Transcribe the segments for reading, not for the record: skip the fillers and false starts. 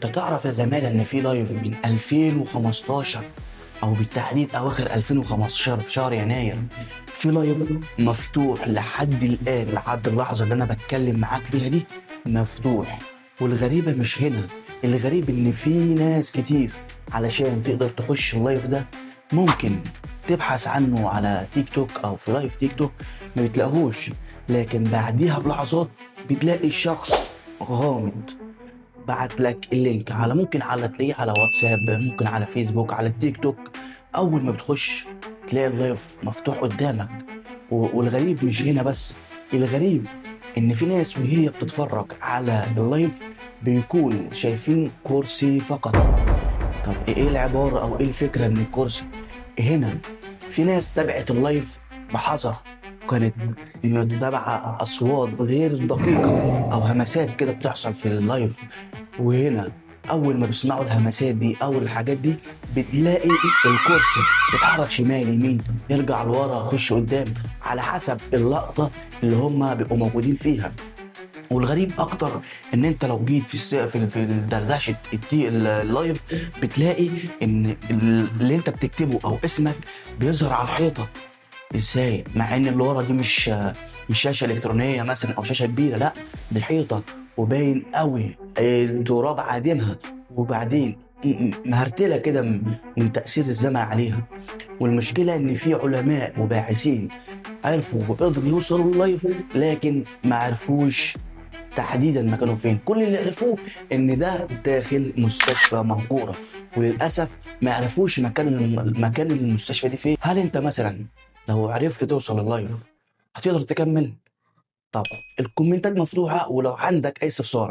انت تعرف يا زمالة ان في لايف من 2015 او بالتحديد اواخر 2015 في شهر يناير، في لايف مفتوح لحد الان، لحد اللحظة اللي انا بتكلم معاك فيها دي مفتوح. والغريبة مش هنا، الغريب ان في ناس كتير علشان تقدر تخش اللايف ده ممكن تبحث عنه على تيك توك او في لايف تيك توك ما بتلاقوش، لكن بعديها بلحظات بتلاقي شخص غامض بعت لك اللينك على، ممكن على تلاقيه على واتساب، ممكن على فيسبوك، على التيك توك. اول ما بتخش تلاقي اللايف مفتوح قدامك. والغريب مش هنا بس، الغريب ان في ناس وهي بتتفرج على اللايف بيكون شايفين كرسي فقط. طب ايه العبارة او ايه الفكرة من الكرسي هنا؟ في ناس تابعت اللايف بحذر، كانت متابعة أصوات غير دقيقة أو همسات كده بتحصل في اللايف. وهنا أول ما بيسمعوا الهمسات دي أو الحاجات دي بتلاقي الكرسي بيتحرك شمال يمين، يرجع لورا، يخش قدام، على حسب اللقطة اللي هم بيبقوا موجودين فيها. والغريب اكتر ان انت لو جيت في الدردشه اللايف بتلاقي ان اللي انت بتكتبه او اسمك بيظهر على الحيطه. ازاي؟ مع ان اللي ورا دي مش شاشه الكترونيه مثلا او شاشه كبيره، لا دي حيطه وباين قوي التراب عادمها، وبعدين مهرتله كده من تاثير الزمن عليها. والمشكله ان في علماء وباحثين عرفوا وقدروا يوصلوا لللايف، لكن ما عرفوش تحديدا مكانه فين. كل اللي عرفوه ان ده داخل مستشفى مهجوره، وللاسف ما عرفوش مكان المستشفى دي فين. هل انت مثلا لو عرفت توصل لللايف هتقدر تكمل؟ طب الكومنتات مفتوحه، ولو عندك اي استفسار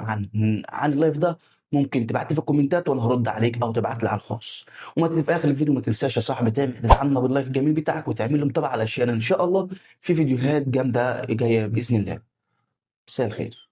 عن اللايف ده ممكن تبعت لي في الكومنتات وانا هرد عليك، او تبعت لي على الخاص. وما تنسى في اخر الفيديو ما تنساش يا صاحبي تدعمنا باللايك الجميل بتاعك وتعمل لي متابعه علشان ان شاء الله في فيديوهات جامده جايه باذن الله. مساء الخير.